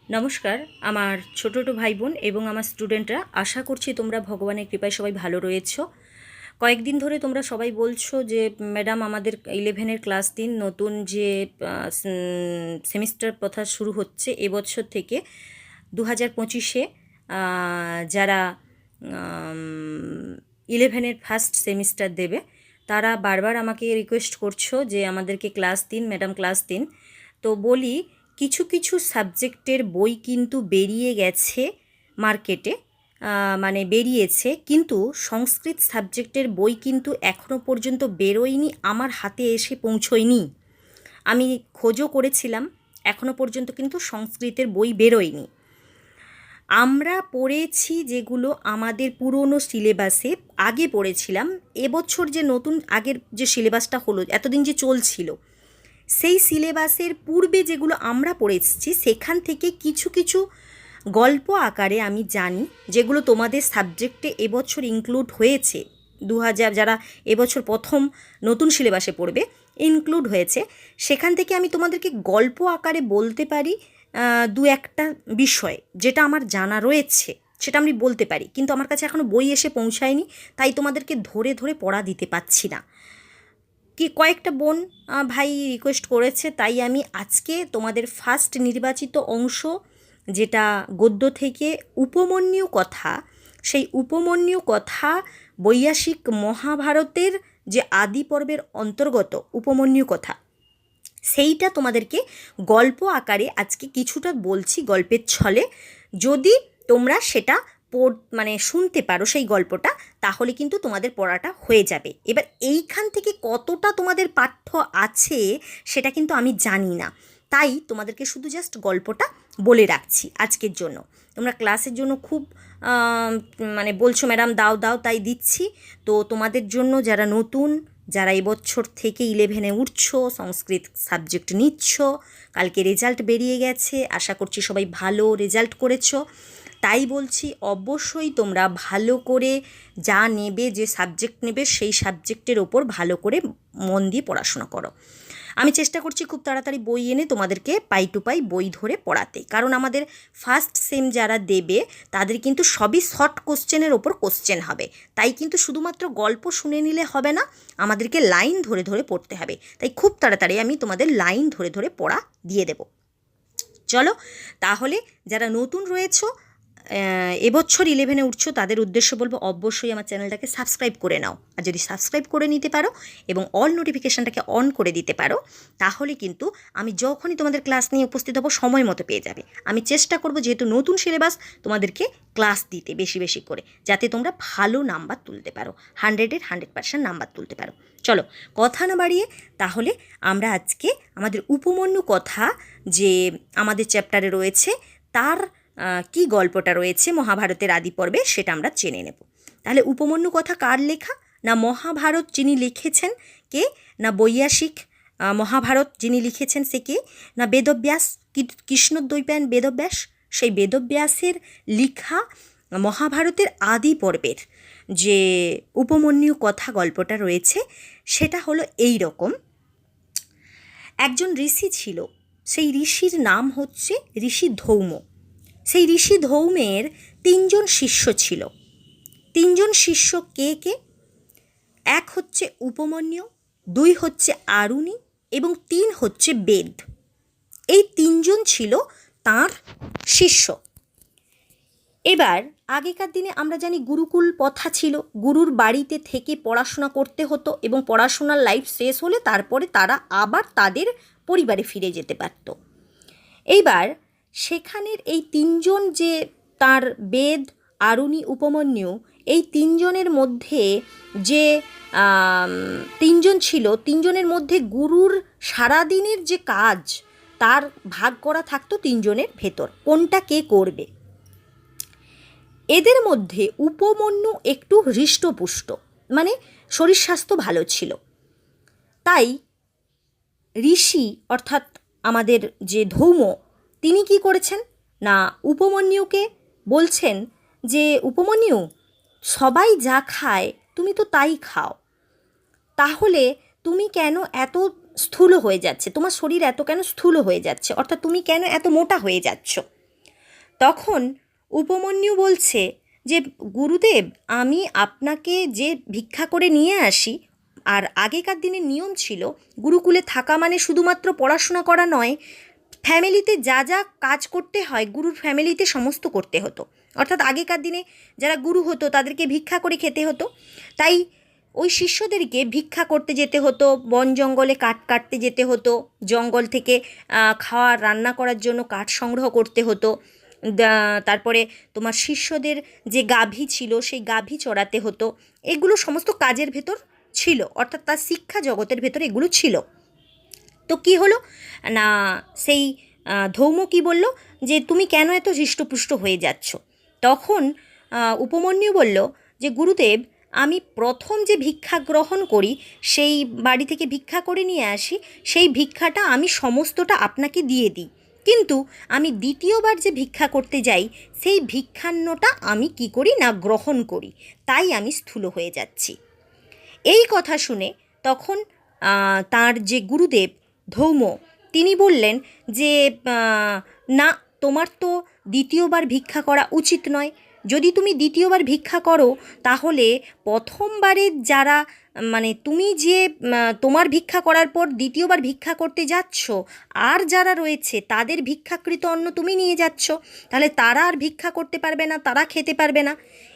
নমস্কার আমার ছোট ছোট ভাই বোন এবং আমার স্টুডেন্টরা, আশা করছি তোমরা ভগবানের কৃপায় সবাই ভালো রয়েছো। কয়েকদিন ধরে তোমরা সবাই বলছো যে ম্যাডাম আমাদের 11-এর ক্লাস দিন, নতুন যে সেমিস্টার প্রথা শুরু হচ্ছে এবছর থেকে 2025-এ যারা 11-এর ফার্স্ট সেমিস্টার দেবে তারা বারবার আমাকে রিকোয়েস্ট করছো যে আমাদেরকে ক্লাস দিন ম্যাডাম, ক্লাস দিন। তো বলি, কিছু কিছু সাবজেক্টের বই কিন্তু বেরিয়ে গেছে মার্কেটে, মানে বেরিয়েছে, কিন্তু সংস্কৃত সাবজেক্টের বই কিন্তু এখনও পর্যন্ত বেরোয়নি, আমার হাতে এসে পৌঁছয়নি। আমি খোঁজও করেছিলাম, এখনও পর্যন্ত কিন্তু সংস্কৃতের বই বেরোয়নি। আমরা পড়েছি যেগুলো আমাদের পুরনো সিলেবাসে আগে পড়েছিলাম, এবছর যে নতুন আগের যে সিলেবাসটা হলো, এতদিন যে চলছিল, সেই সিলেবাসের পূর্বে যেগুলো আমরা পড়েছি সেখান থেকে কিছু কিছু গল্প আকারে আমি জানি, যেগুলো তোমাদের সাবজেক্টে এবছর ইনক্লুড হয়েছে। যারা এবছর প্রথম নতুন সিলেবাসে পড়বে ইনক্লুড হয়েছে, সেখান থেকে আমি তোমাদেরকে গল্প আকারে বলতে পারি দু একটা বিষয় যেটা আমার জানা রয়েছে, সেটা আমি বলতে পারি, কিন্তু আমার কাছে এখনও বই এসে পৌঁছায়নি, তাই তোমাদেরকে ধরে ধরে পড়া দিতে পারছি না। কি কয়েকটা বোন ভাই রিকোয়েস্ট করেছে, তাই আমি আজকে তোমাদের ফার্স্ট নির্বাচিত অংশ, যেটা গদ্য থেকে উপমন্যু কথা, সেই উপমন্যু কথা বৈয়াসিক মহাভারতের যে আদি পর্বের অন্তর্গত উপমন্যু কথা, সেইটা তোমাদেরকে গল্প আকারে আজকে কিছুটা বলছি গল্পের ছলে। যদি তোমরা সেটা মানে শুনতে পারো সেই গল্পটা, তাহলে কিন্তু তোমাদের পড়াটা হয়ে যাবে। এবার এইখান থেকে কতটা তোমাদের পাঠ্য আছে সেটা কিন্তু আমি জানি না, তাই তোমাদেরকে শুধু জাস্ট গল্পটা বলে রাখছি আজকের জন্য। তোমরা ক্লাসের জন্য খুব মানে বলছো ম্যাডাম দাও দাও, তাই দিচ্ছি। তো তোমাদের জন্য যারা নতুন, যারা এবছর থেকে 11-এ উঠছো, সংস্কৃত সাবজেক্ট নিচ্ছ, কালকে রেজাল্ট বেরিয়ে গেছে, আশা করছি সবাই ভালো রেজাল্ট করেছো, তাই বলছি অবশ্যই তোমরা ভালো করে যা নেবে, যে সাবজেক্ট নেবে সেই সাবজেক্টের ওপর ভালো করে মন দিয়ে পড়াশোনা করো। আমি চেষ্টা করছি খুব তাড়াতাড়ি বই এনে তোমাদেরকে পাই টু পাই বই ধরে পড়াতে, কারণ আমাদের ফার্স্ট সেম যারা দেবে তাদের কিন্তু সবই শর্ট কোশ্চেনের ওপর কোশ্চেন হবে, তাই কিন্তু শুধুমাত্র গল্প শুনে নিলে হবে না, আমাদেরকে লাইন ধরে ধরে পড়তে হবে। তাই খুব তাড়াতাড়ি আমি তোমাদের লাইন ধরে ধরে পড়া দিয়ে দেব। চলো তাহলে, যারা নতুন রয়েছো, এবছর 11-এ উঠছো, তাদের উদ্দেশ্য বলবো অবশ্যই আমার চ্যানেলটাকে সাবস্ক্রাইব করে নাও। আর যদি সাবস্ক্রাইব করে নিতে পারো এবং অল নোটিফিকেশানটাকে অন করে দিতে পারো, তাহলে কিন্তু আমি যখনই তোমাদের ক্লাস নিয়ে উপস্থিত হবো সময় মতো পেয়ে যাবে। আমি চেষ্টা করব, যেহেতু নতুন সিলেবাস, তোমাদেরকে ক্লাস দিতে বেশি বেশি করে, যাতে তোমরা ভালো নাম্বার তুলতে পারো, 100-এর 100% নাম্বার তুলতে পারো। চলো কথা না বাড়িয়ে তাহলে আমরা আজকে আমাদের উপমন্যু কথা যে আমাদের চ্যাপ্টারে রয়েছে, তার কি গল্পটা রয়েছে মহাভারতের আদি পর্বে, সেটা আমরা জেনে নেব। তাহলে উপমন্যু কথা কার লেখা? না মহাভারত যিনি লিখেছেন কে? না বৈয়াসিক মহাভারত যিনি লিখেছেন সে কে? না বেদব্যাস, কৃষ্ণদ্বৈপায়ন বেদব্যাস। সেই বেদব্যাসের লিখা মহাভারতের আদি পর্বের যে উপমন্যু কথা গল্পটা রয়েছে, সেটা হলো এই রকম। একজন ঋষি ছিল, সেই ঋষির নাম হচ্ছে ঋষি ধৌম। সেই ঋষি ধৌমের 3জন শিষ্য ছিল। 3জন শিষ্য কে কে? এক হচ্ছে উপমন্যু, 2 হচ্ছে আরুণি এবং 3 হচ্ছে বেদ। এই 3জন ছিল তাঁর শিষ্য। এবার আগেকার দিনে আমরা জানি গুরুকুল প্রথা ছিল, গুরুর বাড়িতে থেকে পড়াশোনা করতে হতো এবং পড়াশোনার লাইফ শেষ হলে তারপরে তারা আবার তাদের পরিবারে ফিরে যেতে পারত। এইবার সেখানের এই 3জন যে তার বেদ, আরুণি, উপমন্যু, এই 3জনের মধ্যে যে 3জন ছিল, 3জনের মধ্যে গুরুর সারাদিনের যে কাজ তার ভাগ করা থাকতো 3জনের ভেতর, কোনটা কে করবে। এদের মধ্যে উপমন্যু একটু হৃষ্টপুষ্ট, মানে শরীর স্বাস্থ্য ভালো ছিল, তাই ঋষি অর্থাৎ আমাদের যে ধৌম, তিনি কি করেছেন না উপমন্যুকে বলছেন যে উপমন্যু, সবাই যা খায় তুমি তো তাই খাও, তাহলে তুমি কেন এত স্থূল হয়ে যাচ্ছে, তোমার শরীর এত কেন স্থূল হয়ে যাচ্ছে, অর্থাৎ তুমি কেন এত মোটা হয়ে যাচ্ছ। তখন উপমন্যু বলছে যে গুরুদেব, আমি আপনাকে যে ভিক্ষা করে নিয়ে আসি, আর আগেকার দিনে নিয়ম ছিল গুরুকুলে থাকা মানে শুধুমাত্র পড়াশোনা করা নয়, ফ্যামিলিতে যা যা কাজ করতে হয় গুরুর ফ্যামিলিতে সমস্ত করতে হতো। অর্থাৎ আগেকার দিনে যারা গুরু হতো তাদেরকে ভিক্ষা করে খেতে হতো। তাই ওই শিষ্যদেরকে ভিক্ষা করতে যেতে হতো, বন জঙ্গলে কাঠ কাটতে যেতে হতো, জঙ্গল থেকে খাওয়ার রান্না করার জন্য কাঠ সংগ্রহ করতে হতো। তারপরে তোমার শিষ্যদের যে গাভী ছিল সেই গাভী চড়াতে হতো। এগুলো সমস্ত কাজের ভেতর ছিল, অর্থাৎ তার শিক্ষা জগতের ভেতর এগুলো ছিল। তো কি হলো না, সেই ধৌম কি বলল যে তুমি কেন এত হৃষ্টপুষ্ট হয়ে যাচ্ছ? তখন উপমন্যু বলল যে গুরুদেব, আমি প্রথম যে ভিক্ষা গ্রহণ করি, সেই বাড়ি থেকে ভিক্ষা করে নিয়ে আসি, সেই ভিক্ষাটা আমি সমস্তটা আপনাকে দিয়ে দিই, কিন্তু আমি দ্বিতীয়বার যে ভিক্ষা করতে যাই সেই ভিক্ষান্নটা আমি কি করি না গ্রহণ করি, তাই আমি স্থূল হয়ে যাচ্ছি। এই কথা শুনে তখন তার যে গুরুদেব ধৌম, তিনি বললেন যে না, তোমার তো দ্বিতীয়বার ভিক্ষা করা উচিত নয়। যদি তুমি দ্বিতীয়বার ভিক্ষা করো তাহলে প্রথমবারের যারা মানে তুমি যে তোমার ভিক্ষা করার পর দ্বিতীয়বার ভিক্ষা করতে যাচ্ছ, আর যারা রয়েছে তাদের ভিক্ষাকৃত অন্ন তুমি নিয়ে যাচ্ছ, তাহলে তারা আর ভিক্ষা করতে পারবে না, তারা খেতে পারবে না।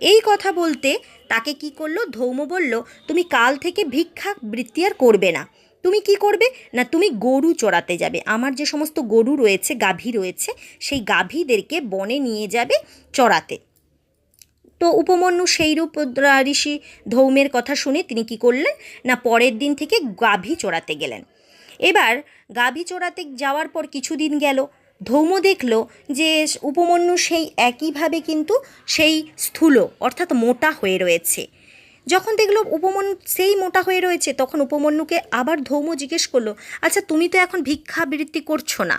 এই কথা বলতে তাকে কি করলো, ধৌম বলল তুমি কাল থেকে ভিক্ষা বৃত্তি আর করবে না। তুমি কি করবে না, তুমি গরু চড়াতে যাবে। আমার যে সমস্ত গরু রয়েছে, গাভী রয়েছে, সেই গাভীদেরকে বনে নিয়ে যাবে চড়াতে। তো উপমন্যু সেইরূপ ঋষি ধৌমের কথা শুনে তিনি কি করলেন না, পরের দিন থেকে গাভী চড়াতে গেলেন। এবার গাভী চড়াতে যাওয়ার পর কিছুদিন গেল, ধৌম দেখল যে উপমন্যু সেই একইভাবে কিন্তু সেই স্থূল অর্থাৎ মোটা হয়ে রয়েছে। যখন দেখলো উপমন্যু সেই মোটা হয়ে রয়েছে, তখন উপমন্যুকে আবার ধৌম জিজ্ঞেস করলো, আচ্ছা তুমি তো এখন ভিক্ষাবৃত্তি করছো না,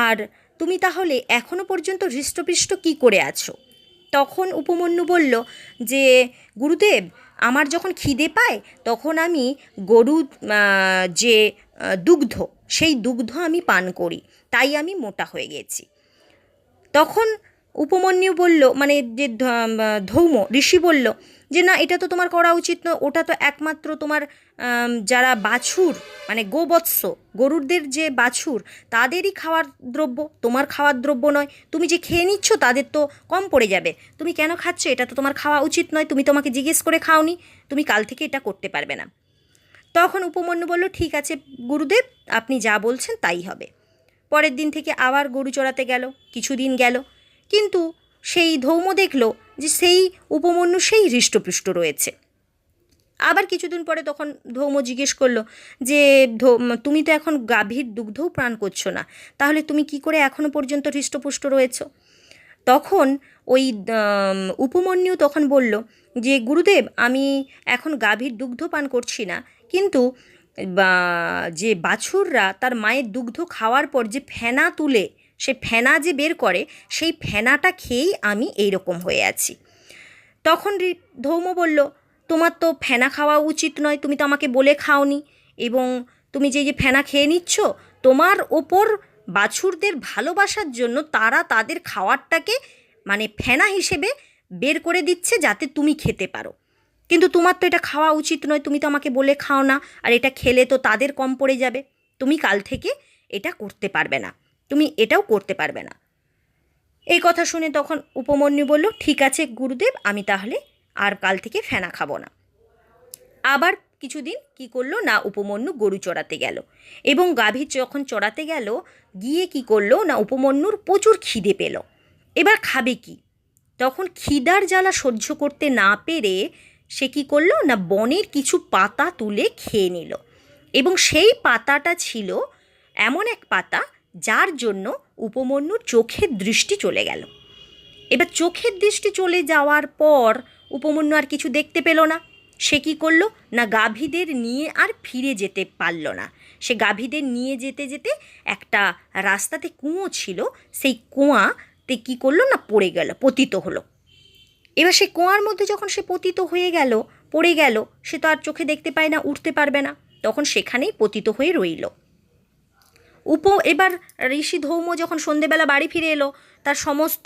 আর তুমি তাহলে এখনো পর্যন্ত হৃষ্টপুষ্ট কী করে আছো? তখন উপমন্যু বলল যে গুরুদেব, আমার যখন খিদে পায় তখন আমি গরু যে দুগ্ধ, সেই দুগ্ধ আমি পান করি, তাই আমি মোটা হয়ে গেছি। তখন উপমন্যু বলল, মানে যে ধৌম ঋষি বলল যে না, এটা তো তোমার করা উচিত নয়, ওটা তো একমাত্র তোমার যারা বাছুর মানে গোবৎস, গরুদের যে বাছুর তাদেরই খাওয়ার দ্রব্য, তোমার খাওয়ার দ্রব্য নয়। তুমি যে খেয়ে নিচ্ছ তাদের তো কম পড়ে যাবে, তুমি কেন খাচ্ছ? এটা তো তোমার খাওয়া উচিত নয়, তুমি তোমাকে জিজ্ঞেস করে খাওনি, তুমি কাল থেকে এটা করতে পারবে না। তখন উপমন্যু বলল, ঠিক আছে গুরুদেব, আপনি যা বলছেন তাই হবে। পরের দিন থেকে আবার গরু চড়াতে গেল, কিছুদিন গেল, কিন্তু সেই ধৌম দেখল যে সেই উপমন্যু সেই হৃষ্টপুষ্ট রয়েছে। আবার কিছুদিন পরে তখন ধৌম জিজ্ঞেস করলো যে তুমি তো এখন গাভীর দুগ্ধও পান করছো না, তাহলে তুমি কি করে এখনো পর্যন্ত হৃষ্টপুষ্ট রয়েছো? তখন ওই উপমন্যু তখন বলল যে গুরুদেব, আমি এখন গাভীর দুগ্ধ পান করছি না, কিন্তু যে বাছুররা তার মায়ের দুগ্ধ খাওয়ার পর যে ফেনা তুলে, সে ফেনা যে বের করে, সেই ফেনাটা খেয়েই আমি এইরকম হয়ে আছি। তখন ধৌম বলল, তোমার তো ফেনা খাওয়া উচিত নয়, তুমি তো আমাকে বলে খাওনি, এবং তুমি যে যে ফেনা খেয়ে নিচ্ছ, তোমার ওপর বাছুরদের ভালোবাসার জন্য তারা তাদের খাওয়ারটাকে মানে ফেনা হিসেবে বের করে দিচ্ছে যাতে তুমি খেতে পারো, কিন্তু তোমার তো এটা খাওয়া উচিত নয়, তুমি তো আমাকে বলে খাও না, আর এটা খেলে তো তাদের কম পড়ে যাবে, তুমি কাল থেকে এটা করতে পারবে না, তুমি এটাও করতে পারবে না। এই কথা শুনে তখন উপমন্যু বলল, ঠিক আছে গুরুদেব, আমি তাহলে আর কাল থেকে ফেনা খাবো না। আবার কিছুদিন কি করলো না, উপমন্যু গরু চড়াতে গেল, এবং গাভী যখন চড়াতে গেল, গিয়ে কি করলো না, উপমন্যুর প্রচুর খিদে পেল। এবার খাবে কি? তখন খিদার জ্বালা সহ্য করতে না পেরে সে কি করলো না, বনের কিছু পাতা তুলে খেয়ে নিল, এবং সেই পাতাটা ছিল এমন এক পাতা যার জন্য উপমন্যুর চোখের দৃষ্টি চলে গেল। এবার চোখের দৃষ্টি চলে যাওয়ার পর উপমন্যু আর কিছু দেখতে পেল না। সে কী করলো না, গাভীদের নিয়ে আর ফিরে যেতে পারল না। সে গাভীদের নিয়ে যেতে যেতে একটা রাস্তাতে কুঁয়ো ছিল, সেই কুঁয়াতে কী করলো না, পড়ে গেল, পতিত হলো। এবার সে কুঁয়ার মধ্যে যখন সে পতিত হয়ে গেল, পড়ে গেল, সে তো আর চোখে দেখতে পায় না, উঠতে পারবে না, তখন সেখানেই পতিত হয়ে রইল। এবার ঋষি ধৌম যখন সন্ধেবেলা বাড়ি ফিরে এলো, তার সমস্ত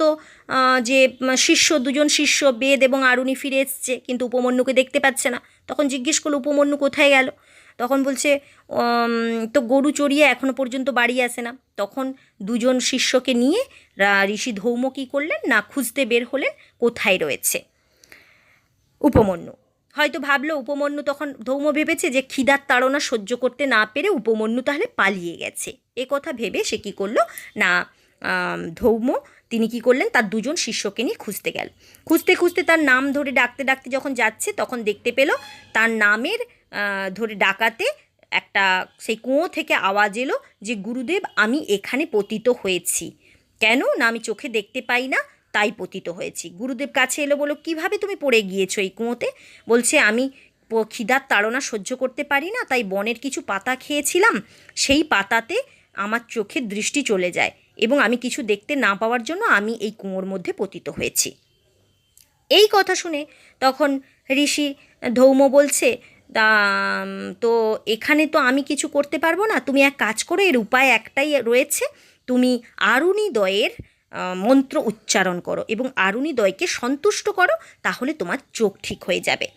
যে শিষ্য, দুজন শিষ্য বেদ এবং আরুণি ফিরে এসছে, কিন্তু উপমন্যুকে দেখতে পাচ্ছে না। তখন জিজ্ঞেস করলো উপমন্যু কোথায় গেল। তখন বলছে তো গরু চড়িয়ে এখনো পর্যন্ত বাড়ি আসে না। তখন দুজন শিষ্যকে নিয়ে ঋষি ধৌম কী করলেন না, খুঁজতে বের হলেন কোথায় রয়েছে উপমন্যু। হয়তো ভাবলো উপমন্যু, তখন ধৌম ভেবেছে যে খিদার তাড়না সহ্য করতে না পেরে উপমন্যু তাহলে পালিয়ে গেছে। এ কথা ভেবে সে কী করলো না, ধৌম তিনি কী করলেন, তার দুজন শিষ্যকে নিয়ে খুঁজতে গেল। খুঁজতে খুঁজতে তার নাম ধরে ডাকতে ডাকতে যখন যাচ্ছে, তখন দেখতে পেল তার নামের ধরে ডাকাতে একটা সেই কুঁয়ো থেকে আওয়াজ এলো যে গুরুদেব, আমি এখানে পতিত হয়েছি। কেন না, আমি চোখে দেখতে পাই না, তাই পতিত হয়েছি। গুরুদেব কাছে এলো, বলো কিভাবে তুমি পড়ে গিয়েছো এই কুঁয়োতে? বলছে আমি খিদার তাড়না সহ্য করতে পারি না, তাই বনের কিছু পাতা খেয়েছিলাম, সেই পাতাতে আমার চোখের দৃষ্টি চলে যায় এবং আমি কিছু দেখতে না পাওয়ার জন্য আমি এই কুঁয়োর মধ্যে পতিত হয়েছি। এই কথা শুনে তখন ঋষি ধৌম বলছে, তো এখানে তো আমি কিছু করতে পারবো না, তুমি এক কাজ করো, এর উপায় একটাই রয়েছে, তুমি আরুণিদয়ের মন্ত্র উচ্চারণ করো এবং আরুণিদয়কে সন্তুষ্ট করো, তাহলে তোমার চোখ ঠিক হয়ে যাবে।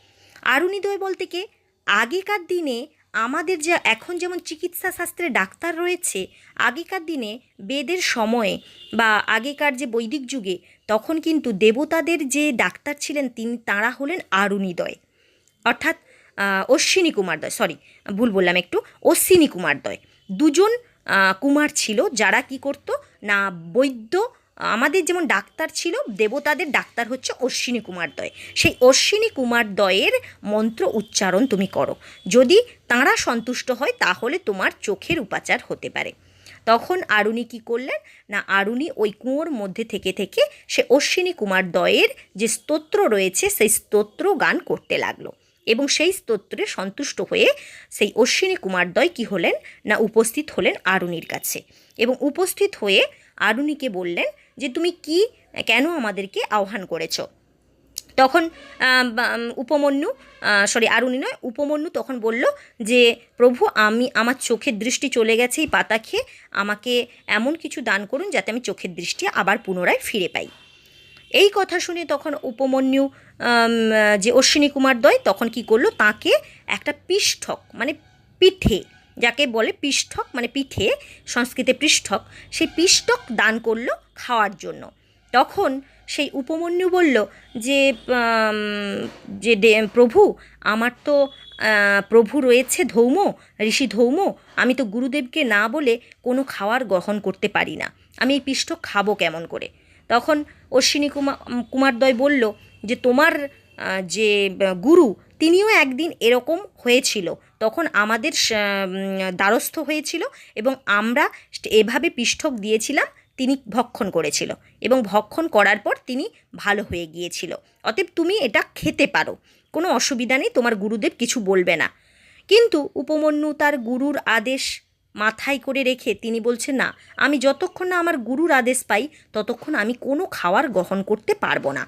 আরুণিদয় বলতে কি, আগেকার দিনে আমাদের যে এখন যেমন চিকিৎসা শাস্ত্রে ডাক্তার রয়েছে, আগেকার দিনে বেদের সময়ে বা আগেকার যে বৈদিক যুগে, তখন কিন্তু দেবতাদের যে ডাক্তার ছিলেন তাঁরা হলেন আরুণিদয়, অর্থাৎ অশ্বিনী কুমারদ্বয়, সরি ভুল বললাম একটু, অশ্বিনী কুমারদ্বয়। দুজন কুমার ছিল যারা কি করতো না, বৈদ্য, আমাদের যেমন ডাক্তার ছিল, দেবতাদের ডাক্তার হচ্ছে অশ্বিনী কুমারদ্বয়। সেই অশ্বিনী কুমারদ্বয়ের মন্ত্র উচ্চারণ তুমি করো, যদি তাঁরা সন্তুষ্ট হয় তাহলে তোমার চোখের উপাচার হতে পারে। তখন আরুণি কী করলেন না, আরুণি ওই কুঁয়োর মধ্যে থেকে থেকে সে অশ্বিনী কুমারদ্বয়ের যে স্তোত্র রয়েছে সেই স্তোত্র গান করতে লাগলো এবং সেই স্তোত্রে সন্তুষ্ট হয়ে সেই অশ্বিনী কুমারদ্বয় কী হলেন না, উপস্থিত হলেন আরুণির কাছে এবং উপস্থিত হয়ে আরুণিকে বললেন যে তুমি কেন আমাদেরকে আহ্বান করেছো। তখন উপমন্যু, আরুণি নয়, উপমন্যু তখন বলল যে প্রভু, আমার চোখের দৃষ্টি চলে গেছে এই পাতা খেয়ে, আমাকে এমন কিছু দান করুন যাতে আমি চোখের দৃষ্টি আবার পুনরায় ফিরে পাই। এই কথা শুনে তখন উপমন্যু যে অশ্বিনী কুমারদ্বয় তখন কি করলো, তাকে একটা পিষ্ঠক মানে পিঠে, যাকে বলে পিষ্ঠক মানে পিঠে, সংস্কৃতে পৃষ্ঠক, সেই পিষ্ঠক দান করলো খাওয়ার জন্য। তখন সেই উপমন্যু বলল যে প্রভু, আমার তো প্রভু রয়েছে ধৌম, ঋষি ধৌম, আমি তো গুরুদেবকে না বলে কোনো খাওয়ার গ্রহণ করতে পারি না, আমি এই পিষ্ঠক খাবো কেমন করে। তখন অশ্বিনী কুমারদ্বয় বলল যে তোমার যে গুরু, তিনিও একদিন এরকম হয়েছিল, তখন আমাদের দ্বারস্থ হয়েছিল এবং আমরা এভাবে পিষ্ঠক দিয়েছিলাম, তিনি ভক্ষণ করেছিল এবং ভক্ষণ করার পর তিনি ভালো হয়ে গিয়েছিল, অতএব তুমি এটা খেতে পারো, কোনো অসুবিধা নেই, তোমার গুরুদেব কিছু বলবে না। কিন্তু উপমন্যু তার গুরুর আদেশ মাথায় করে রেখে তিনি বলছেন, না, আমি যতক্ষণ না আমার গুরুর আদেশ পাই ততক্ষণ আমি কোনো খাওয়ার গ্রহণ করতে পারবো না।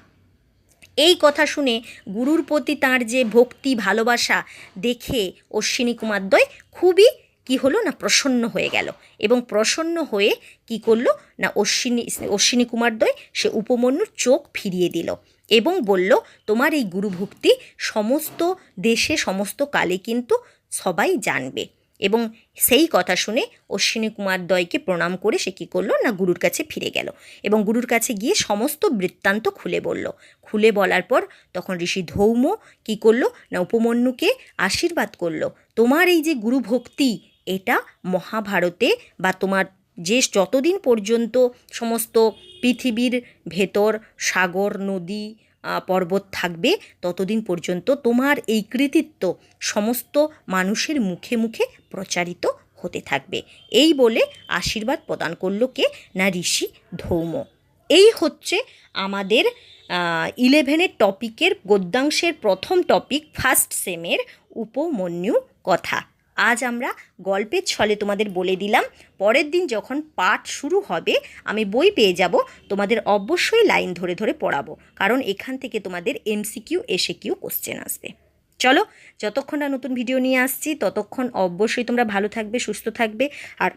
এই কথা শুনে গুরুর প্রতি তাঁর যে ভক্তি ভালোবাসা দেখে অশ্বিনী কুমারদ্বয় খুবই কি হলো না, প্রসন্ন হয়ে গেল এবং প্রসন্ন হয়ে কি করলো না, অশ্বিনী কুমারদ্বয় সে উপমন্যুর চোখ ফিরিয়ে দিল এবং বলল, তোমার এই গুরুভক্তি সমস্ত দেশে সমস্ত কালে কিন্তু সবাই জানবে। এবং সেই কথা শুনে অশ্বিনী কুমারদ্বয়কে প্রণাম করে সে কী করলো না, গুরুর কাছে ফিরে গেল এবং গুরুর কাছে গিয়ে সমস্ত বৃত্তান্ত খুলে বলল। খুলে বলার পর তখন ঋষি ধৌম কী করলো না, উপমন্যুকে আশীর্বাদ করলো, তোমার এই যে গুরুভক্তি, এটা মহাভারতে বা তোমার যে যতদিন পর্যন্ত সমস্ত পৃথিবীর ভেতর সাগর নদী পর্বত থাকবে, ততদিন পর্যন্ত তোমার এই কৃতিত্ব সমস্ত মানুষের মুখে মুখে প্রচারিত হতে থাকবে। এই বলে আশীর্বাদ প্রদান করল কে না, ঋষি ধৌম। এই হচ্ছে আমাদের 11 টপিকের গদ্যাংশের প্রথম টপিক, ফার্স্ট সেমের উপমন্যু কথা। আজ আমরা গল্পের ছলে তোমাদের বলে দিলাম, পরের দিন যখন পাঠ শুরু হবে আমি বই পেয়ে যাব, তোমাদের অবশ্যই লাইন ধরে ধরে পড়াবো, কারণ এখান থেকে তোমাদের MCQ SAQ কোশ্চেন আসবে। চলো, যতক্ষণ না নতুন ভিডিও নিয়ে আসছি ততক্ষণ অবশ্যই তোমরা ভালো থাকবে, সুস্থ থাকবে, আর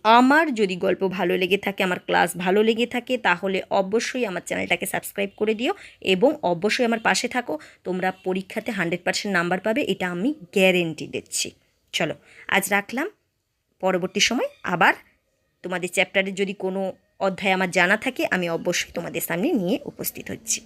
আমার যদি গল্প ভালো লেগে থাকে, আমার ক্লাস ভালো লেগে থাকে, তাহলে অবশ্যই আমার চ্যানেলটাকে সাবস্ক্রাইব করে দিও এবং অবশ্যই আমার পাশে থাকো। তোমরা পরীক্ষাতে 100% নাম্বার পাবে, এটা আমি গ্যারেন্টি দিচ্ছি। চলো, আজ রাখলাম। পরবর্তী সময় আবার তোমাদের চ্যাপ্টারের যদি কোনো অধ্যায় আমার জানা থাকে, আমি অবশ্যই তোমাদের সামনে নিয়ে উপস্থিত হচ্ছি।